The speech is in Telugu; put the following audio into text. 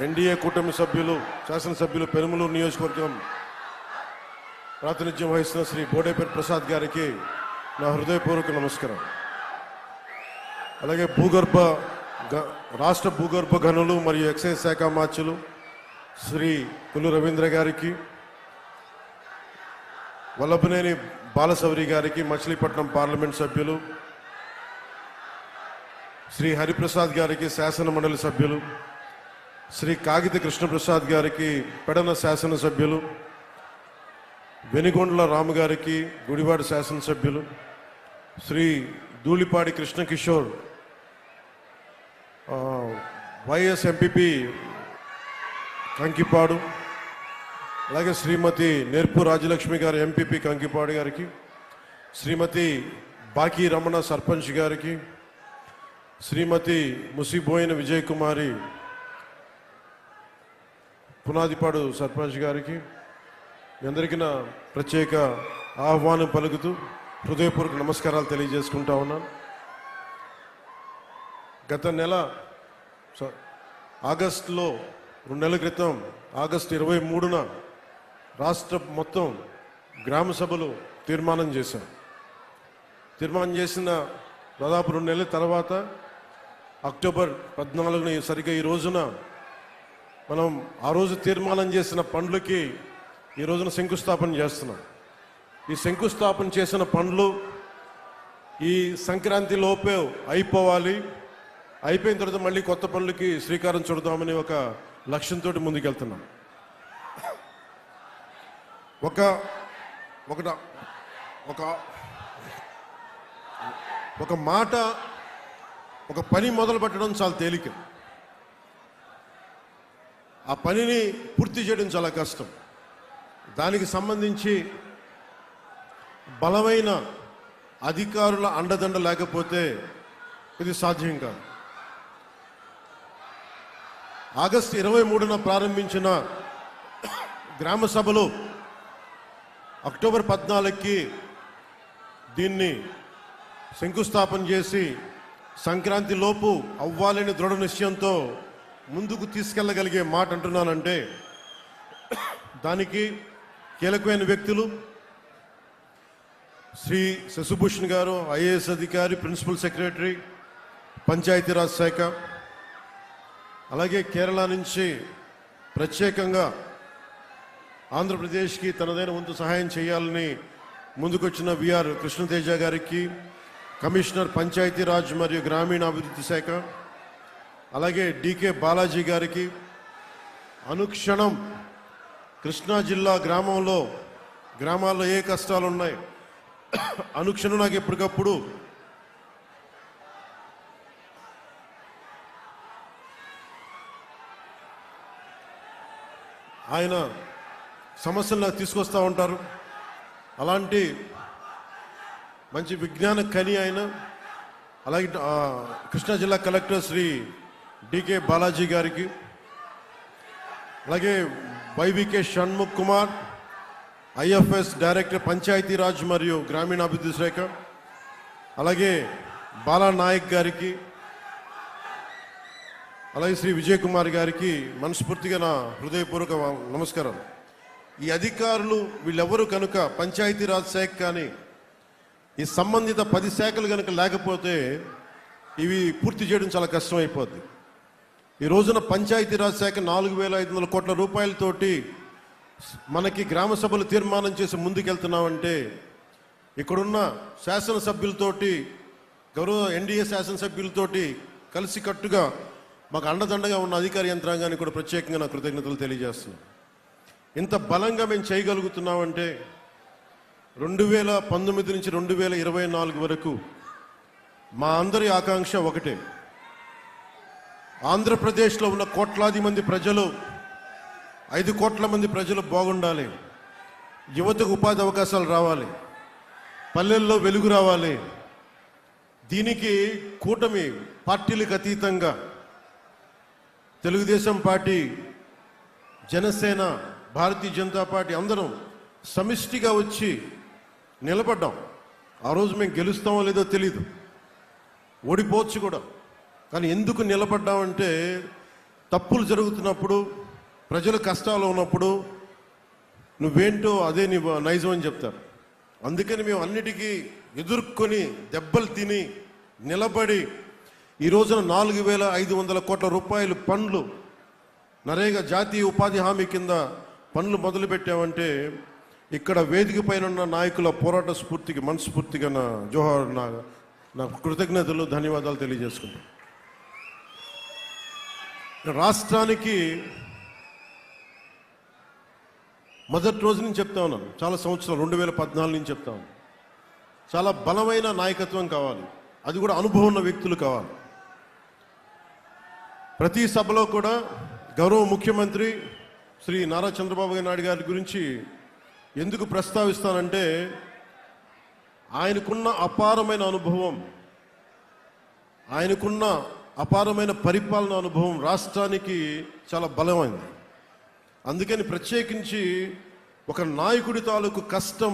ఎన్డీఏ కూటమి సభ్యులు శాసనసభ్యులు పెనుమలూరు నియోజకవర్గం ప్రాతినిధ్యం వహిస్తున్న శ్రీ బోడేపల్లి ప్రసాద్ గారికి నా హృదయపూర్వక నమస్కారం. అలాగే రాష్ట్ర భూగర్భ గనులు మరియు ఎక్సైజ్ శాఖ మార్చులు శ్రీ కొల్లు రవీంద్ర గారికి, వల్లభనేని బాలశౌరి గారికి, మచిలీపట్నం పార్లమెంట్ సభ్యులు శ్రీ హరిప్రసాద్ గారికి, శాసన మండలి సభ్యులు శ్రీ కాగిత కృష్ణప్రసాద్ గారికి, పెడన శాసనసభ్యులు వెనిగొండ్ల రాము గారికి, గుడివాడ శాసనసభ్యులు శ్రీ ధూళిపాడి కృష్ణకిషోర్ వైఎస్ ఎంపీపీ కంకిపాడు, అలాగే శ్రీమతి నేర్పు రాజలక్ష్మి గారు ఎంపీపీ కంకిపాడు గారికి, శ్రీమతి బాకీ రమణ సర్పంచ్ గారికి, శ్రీమతి ముసిబోయిన విజయ్ కుమారి పునాదిపాడు సర్పంచ్ గారికి, మీ అందరికీ నా ప్రత్యేక ఆహ్వానం పలుకుతూ హృదయపూర్వక నమస్కారాలు తెలియజేసుకుంటా ఉన్నాను. గత నెల ఆగస్టులో 2 నెలల క్రితం ఆగస్టు 23న రాష్ట్ర మొత్తం గ్రామ సభలు తీర్మానం చేశాం. తీర్మానం చేసిన దాదాపు 2 నెలల తర్వాత అక్టోబర్ 14న సరిగ్గా ఈ రోజున మనం ఆ రోజు తీర్మానం చేసిన పనులకి ఈ రోజున శంకుస్థాపన చేస్తున్నాం. ఈ శంకుస్థాపన చేసిన పనులు ఈ సంక్రాంతి లోపే అయిపోవాలి. అయిపోయిన తర్వాత మళ్ళీ కొత్త పనులకి శ్రీకారం చుడదామని ఒక లక్ష్యంతో ముందుకెళ్తున్నాం. ఒక మాట, ఒక పని మొదలు పెట్టడం చాలా తేలిక, ఆ పనిని పూర్తి చేయడం చాలా కష్టం. దానికి సంబంధించి బలమైన అధికారుల అండదండ లేకపోతే ఇది సాధ్యం కాదు. ఆగస్టు 23న ప్రారంభించిన గ్రామ సభలు అక్టోబర్ 14కి దీన్ని శంకుస్థాపన చేసి సంక్రాంతి లోపు అవ్వాలని దృఢ నిశ్చయంతో ముందుకు తీసుకెళ్ళగలిగే మాట అంటున్నానంటే దానికి కీలకమైన వ్యక్తులు శ్రీ శశిభూషణ్ గారు, ఐఏఎస్ అధికారి, ప్రిన్సిపల్ సెక్రటరీ, పంచాయతీరాజ్ శాఖ, అలాగే కేరళ నుంచి ప్రత్యేకంగా ఆంధ్రప్రదేశ్కి తనదైన వంతు సహాయం చేయాలని ముందుకొచ్చిన విఆర్ కృష్ణతేజ గారికి, కమిషనర్ పంచాయతీరాజ్ మరియు గ్రామీణాభివృద్ధి శాఖ, అలాగే డికే బాలాజీ గారికి, అనుక్షణం కృష్ణా జిల్లా గ్రామాల్లో ఏ కష్టాలు ఉన్నాయి అనుక్షణం నాకు ఎప్పటికప్పుడు ఆయన సమస్యలు తీసుకొస్తూ ఉంటారు. అలాంటి మంచి విజ్ఞాన కని ఆయన. అలాగే కృష్ణా జిల్లా కలెక్టర్ శ్రీ డికే బాలాజీ గారికి, అలాగే వైవికే షణ్ముఖ్ కుమార్, ఐఎఫ్ఎస్ డైరెక్టర్ పంచాయతీరాజ్ మరియు గ్రామీణాభివృద్ధి శాఖ, అలాగే బాలా నాయక్ గారికి, అలాగే శ్రీ విజయ్ కుమార్ గారికి మనస్ఫూర్తిగా నా హృదయపూర్వక నమస్కారం. ఈ అధికారులు వీళ్ళెవరూ కనుక పంచాయతీరాజ్ శాఖ కానీ ఈ సంబంధిత 10 శాఖలు కనుక లేకపోతే ఇవి పూర్తి చేయడం చాలా కష్టమైపోద్ది. ఈ రోజున పంచాయతీరాజ్ శాఖ 4,500 కోట్ల రూపాయలతోటి మనకి గ్రామ సభలు తీర్మానం చేసి ముందుకెళ్తున్నామంటే ఇక్కడున్న శాసనసభ్యులతోటి, గౌరవ ఎన్డీఏ శాసనసభ్యులతోటి కలిసికట్టుగా మాకు అండదండగా ఉన్న అధికార యంత్రాంగానికి కూడా ప్రత్యేకంగా నా కృతజ్ఞతలు తెలియజేస్తున్నాం. ఇంత బలంగా మేము చేయగలుగుతున్నామంటే 2019 నుంచి 2024 వరకు మా అందరి ఆకాంక్ష ఒకటే. ఆంధ్రప్రదేశ్లో ఉన్న కోట్లాది మంది ప్రజలు, 5 కోట్ల మంది ప్రజలు బాగుండాలి. యువతకు ఉపాధి అవకాశాలు రావాలి, పల్లెల్లో వెలుగు రావాలి. దీనికి కూటమి పార్టీలకు అతీతంగా తెలుగుదేశం పార్టీ, జనసేన, భారతీయ జనతా పార్టీ అందరం సమిష్టిగా వచ్చి నిలబడ్డాం. ఆ రోజు మేము గెలుస్తామో లేదో తెలీదు, ఓడిపోవచ్చు కూడా. కానీ ఎందుకు నిలబడ్డామంటే తప్పులు జరుగుతున్నప్పుడు, ప్రజలు కష్టాలు ఉన్నప్పుడు నువ్వేంటో అదే నీ నైజం అని చెప్తారు. అందుకని మేము అన్నిటికీ ఎదుర్కొని దెబ్బలు తిని నిలబడి ఈ రోజున 4,500 కోట్ల రూపాయలు పనులు నరేగా జాతీయ ఉపాధి హామీ కింద పనులు మొదలుపెట్టామంటే ఇక్కడ వేదిక పైన ఉన్న నాయకుల పోరాట స్ఫూర్తికి మనస్ఫూర్తిగా నా కృతజ్ఞతలు, ధన్యవాదాలు తెలియజేసుకుంటాను. రాష్ట్రానికి మొదటి రోజు నుంచి చెప్తా ఉన్నాను, చాలా సంవత్సరాలు 2014 నుంచి చెప్తా ఉన్నాను, చాలా బలమైన నాయకత్వం కావాలి, అది కూడా అనుభవం ఉన్న వ్యక్తులు కావాలి. ప్రతి సభలో కూడా గౌరవ ముఖ్యమంత్రి శ్రీ నారా చంద్రబాబు నాయుడు గారి గురించి ఎందుకు ప్రస్తావిస్తానంటే ఆయనకున్న అపారమైన అనుభవం, ఆయనకున్న అపారమైన పరిపాలన అనుభవం రాష్ట్రానికి చాలా బలమైంది. అందుకని ప్రత్యేకించి ఒక నాయకుడి తాలూకు కష్టం